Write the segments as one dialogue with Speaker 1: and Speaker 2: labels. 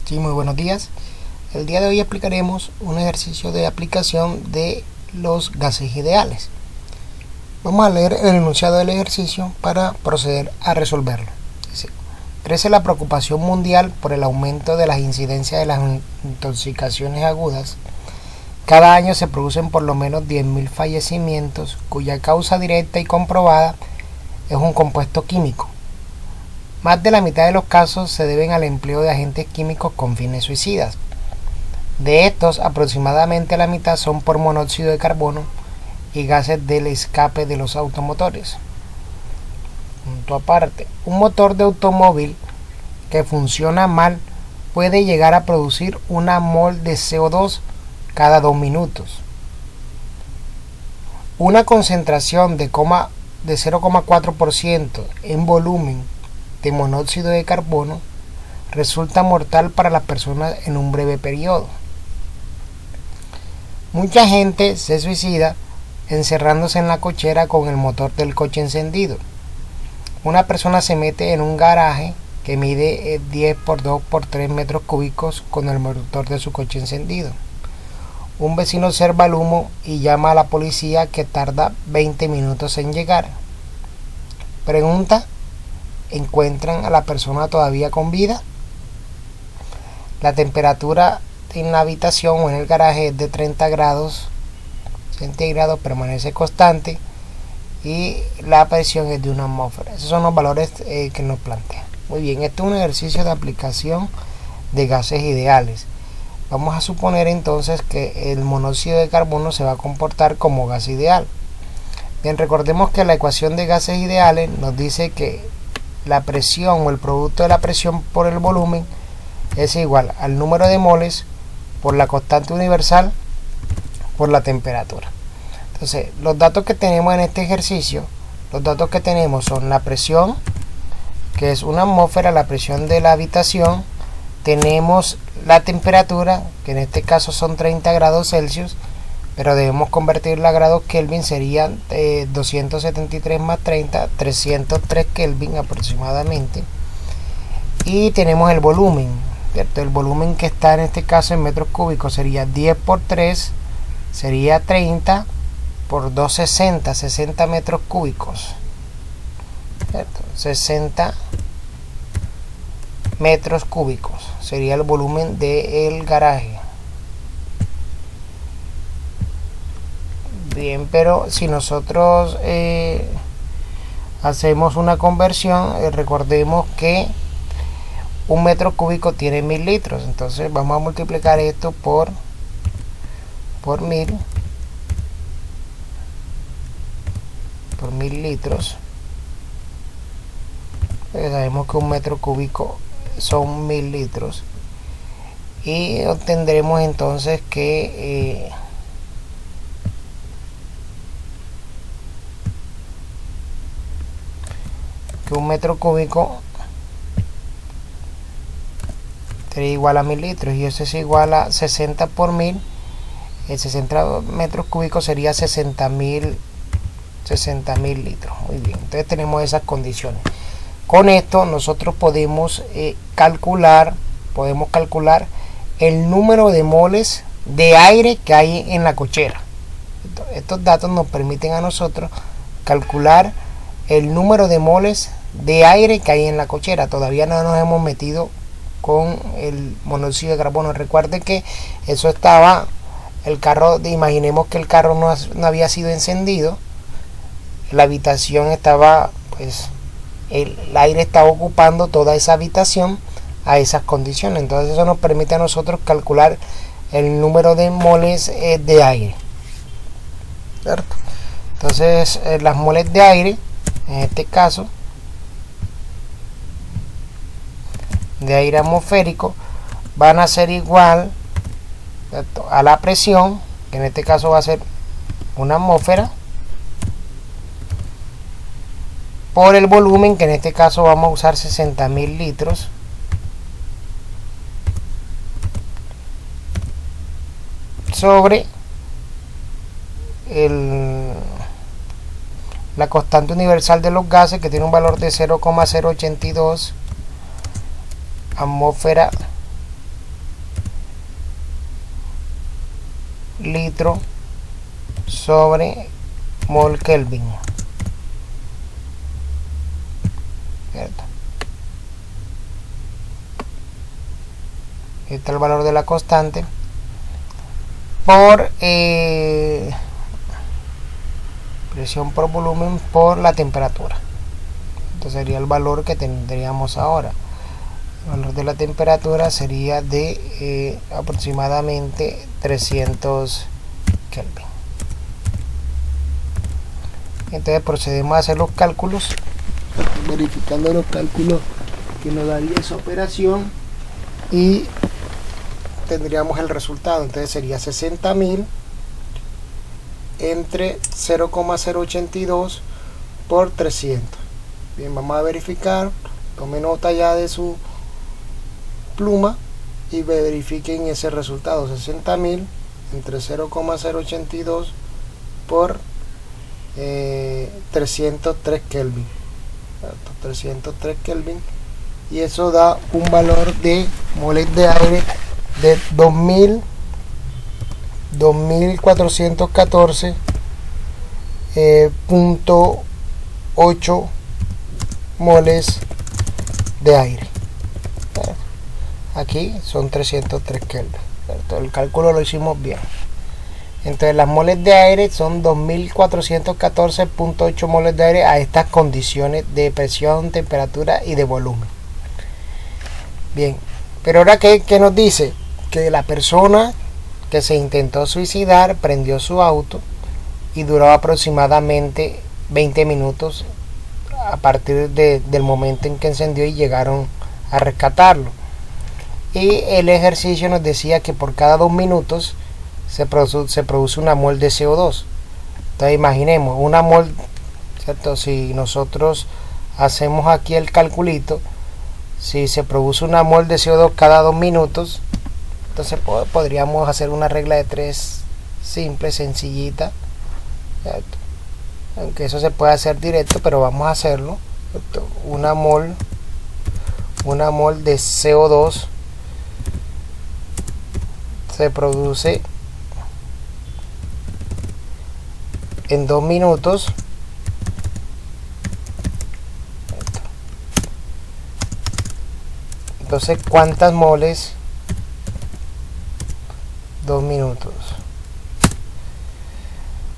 Speaker 1: Sí, muy buenos días. El día de hoy explicaremos un ejercicio de aplicación de los gases ideales. Vamos a leer el enunciado del ejercicio para proceder a resolverlo. Dice: crece la preocupación mundial por el aumento de las incidencias de las intoxicaciones agudas. Cada año se producen por lo menos 10.000 fallecimientos cuya causa directa y comprobada es un compuesto químico. Más de la mitad de los casos se deben al empleo de agentes químicos con fines suicidas. De estos, aproximadamente la mitad son por monóxido de carbono y gases del escape de los automotores. Punto aparte: un motor de automóvil que funciona mal puede llegar a producir una mol de CO2 cada 2 minutos. Una concentración de 0,4% en volumen de monóxido de carbono resulta mortal para las personas en un breve periodo. Mucha gente se suicida encerrándose en la cochera con el motor del coche encendido. Una persona se mete en un garaje que mide 10 por 2 por 3 metros cúbicos con el motor de su coche encendido. Un vecino observa el humo y llama a la policía, que tarda 20 minutos en llegar. Pregunta: ¿encuentran a la persona todavía con vida? La temperatura en la habitación o en el garaje es de 30 grados centígrados, permanece constante, y la presión es de una atmósfera. Esos son los valores que nos plantea. Muy bien, este es un ejercicio de aplicación de gases ideales. Vamos a suponer entonces que el monóxido de carbono se va a comportar como gas ideal. Bien, recordemos que la ecuación de gases ideales nos dice que la presión o el producto de la presión por el volumen es igual al número de moles por la constante universal por la temperatura. Entonces, los datos que tenemos en este ejercicio, los datos que tenemos son la presión, que es una atmósfera, la presión de la habitación. Tenemos la temperatura, que en este caso son 30 grados Celsius, pero debemos convertirla a grados Kelvin, serían 273 más 30, 303 Kelvin aproximadamente. Y tenemos el volumen, ¿cierto? El volumen que está en este caso en metros cúbicos sería 10 por 3, sería 30 por 2, 60 metros cúbicos, ¿cierto? 60 metros cúbicos sería el volumen del garaje. Bien, pero si nosotros hacemos una conversión, recordemos que un metro cúbico tiene 1000 litros. Entonces vamos a multiplicar esto por 1000 litros. Sabemos que un metro cúbico son 1000 litros, y obtendremos entonces que un metro cúbico sería igual a 1000 litros, y eso es igual a 60 por 1000. El 60 metros cúbicos sería 60.000 litros. Muy bien, entonces tenemos esas condiciones. Con esto nosotros podemos calcular el número de moles de aire que hay en la cochera. Estos datos nos permiten a nosotros calcular el número de moles de aire que hay en la cochera. Todavía no nos hemos metido con el monóxido de carbono. Recuerde que eso estaba, el carro, imaginemos que el carro no había sido encendido, la habitación estaba, pues el aire estaba ocupando toda esa habitación a esas condiciones. Entonces eso nos permite a nosotros calcular el número de moles de aire, ¿cierto? Entonces las moles de aire, en este caso de aire atmosférico, van a ser igual, ¿cierto?, a la presión, que en este caso va a ser una atmósfera, por el volumen, que en este caso vamos a usar 60.000 litros, sobre la constante universal de los gases, que tiene un valor de 0,082 atmósfera litro sobre mol Kelvin, ¿cierto? Este es el valor de la constante por presión por volumen por la temperatura. Esto sería el valor que tendríamos ahora. El valor de la temperatura sería de aproximadamente 300 Kelvin. Entonces procedemos a hacer los cálculos, verificando los cálculos que nos daría esa operación, y tendríamos el resultado. Entonces sería 60.000 entre 0,082 por 300. Bien, vamos a verificar. Tome nota ya de su pluma y verifiquen ese resultado. 60.000 entre 0,082 por 303 Kelvin, 303 Kelvin, y eso da un valor de moles de aire de 2414.8 moles de aire. Aquí son 303 Kelvin, ¿cierto? El cálculo lo hicimos bien. Entonces las moles de aire son 2414.8 moles de aire a estas condiciones de presión, temperatura y de volumen. Bien, pero ahora ¿qué nos dice? Que la persona que se intentó suicidar prendió su auto y duró aproximadamente 20 minutos a partir del momento en que encendió y llegaron a rescatarlo. Y el ejercicio nos decía que por cada 2 minutos se produce una mol de CO2. Entonces imaginemos una mol, ¿cierto? Si nosotros hacemos aquí el calculito, si se produce una mol de CO2 cada 2 minutos, entonces podríamos hacer una regla de 3 simple, sencillita, ¿cierto? Aunque eso se puede hacer directo, pero vamos a hacerlo, ¿cierto? Una mol de CO2 se produce en 2 minutos. Entonces, ¿cuántas moles? 2 minutos.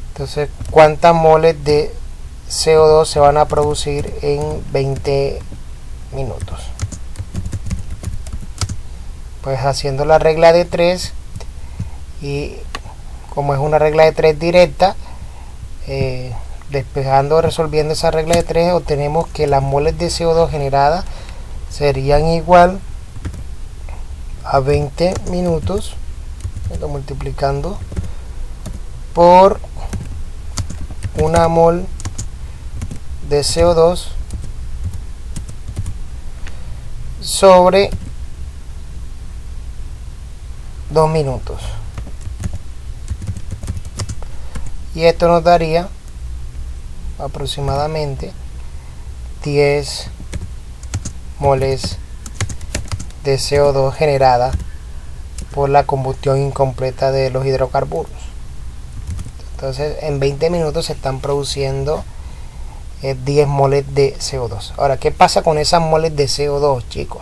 Speaker 1: Entonces, ¿cuántas moles de CO2 se van a producir en 20 minutos? Pues haciendo la regla de 3, y como es una regla de 3 directa, resolviendo esa regla de 3, obtenemos que las moles de CO2 generadas serían igual a 20 minutos, multiplicando por una mol de CO2 sobre 2 minutos. Y esto nos daría aproximadamente 10 moles de CO2 generada por la combustión incompleta de los hidrocarburos. Entonces en 20 minutos se están produciendo 10 moles de CO2. Ahora, ¿qué pasa con esas moles de CO2, chicos?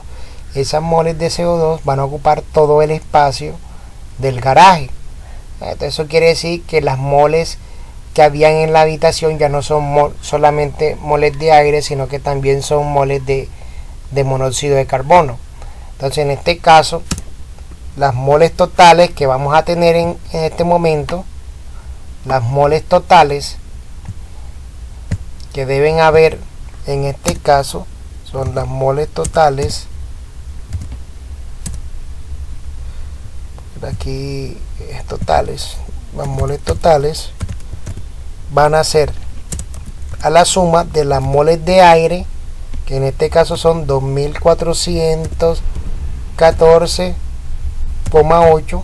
Speaker 1: Esas moles de CO2 van a ocupar todo el espacio del garaje. Entonces eso quiere decir que las moles que habían en la habitación ya no son solamente moles de aire, sino que también son moles de monóxido de carbono. Entonces en este caso, las moles totales que vamos a tener en este momento, las moles totales que deben haber en este caso son las moles totales, aquí es totales, las moles totales van a ser a la suma de las moles de aire, que en este caso son 2414,8,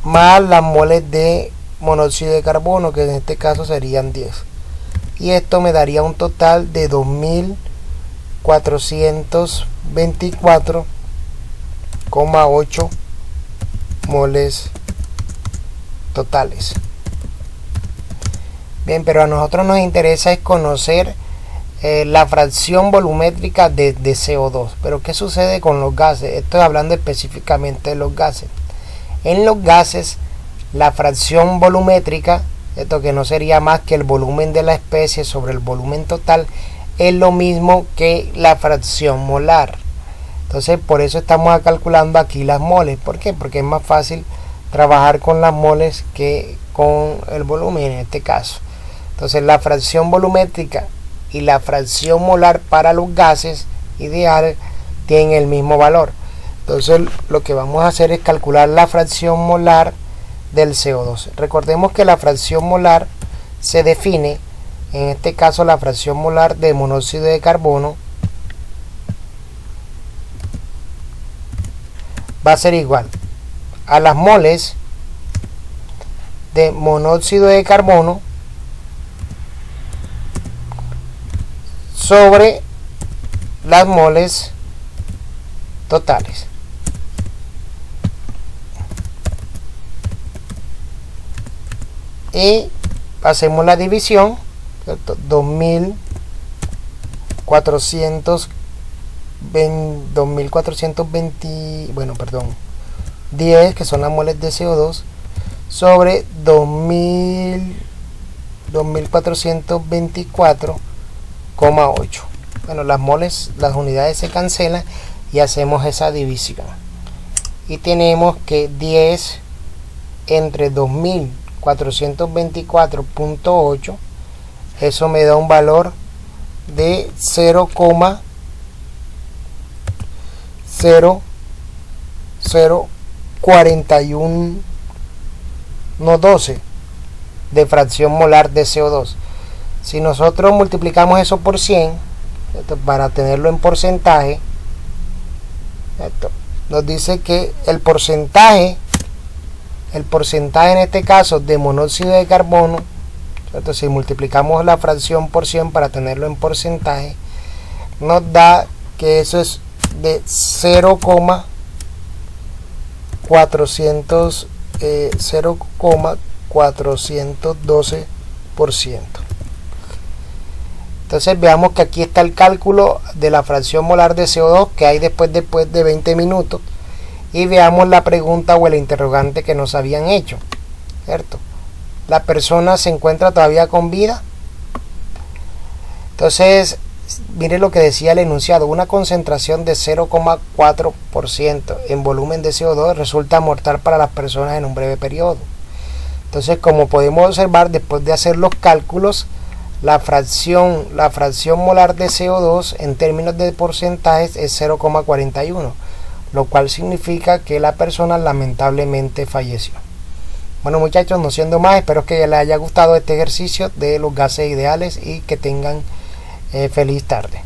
Speaker 1: más las moles de monóxido de carbono, que en este caso serían 10, y esto me daría un total de 2424,8 moles totales. Bien, pero a nosotros nos interesa es conocer la fracción volumétrica de CO2. Pero ¿qué sucede con los gases? Estoy hablando específicamente de los gases. En los gases, la fracción volumétrica, esto que no sería más que el volumen de la especie sobre el volumen total, es lo mismo que la fracción molar. Entonces, por eso estamos calculando aquí las moles. ¿Por qué? Porque es más fácil trabajar con las moles que con el volumen en este caso. Entonces, la fracción volumétrica y la fracción molar para los gases ideales tienen el mismo valor. Entonces, lo que vamos a hacer es calcular la fracción molar del CO2. Recordemos que la fracción molar se define, en este caso la fracción molar de monóxido de carbono va a ser igual a las moles de monóxido de carbono sobre las moles totales. Y hacemos la división, ¿cierto? 10, que son las moles de CO2, sobre 2424,8. Bueno, las moles, las unidades se cancelan y hacemos esa división. Y tenemos que 10 entre 2424.8, eso me da un valor de 0,0004112 de fracción molar de CO2. Si nosotros multiplicamos eso por 100, ¿cierto?, para tenerlo en porcentaje, ¿cierto?, nos dice que el porcentaje en este caso de monóxido de carbono, ¿cierto?, si multiplicamos la fracción por 100 para tenerlo en porcentaje, nos da que eso es de 0,412%. Entonces veamos que aquí está el cálculo de la fracción molar de CO2 que hay después de 20 minutos. Y veamos la pregunta o el interrogante que nos habían hecho, ¿cierto? ¿La persona se encuentra todavía con vida? Entonces, mire lo que decía el enunciado: una concentración de 0,4% en volumen de CO2 resulta mortal para las personas en un breve periodo. Entonces, como podemos observar, después de hacer los cálculos, la fracción molar de CO2 en términos de porcentajes es 0,41, lo cual significa que la persona lamentablemente falleció. Bueno, muchachos, no siendo más, espero que les haya gustado este ejercicio de los gases ideales y que tengan feliz tarde.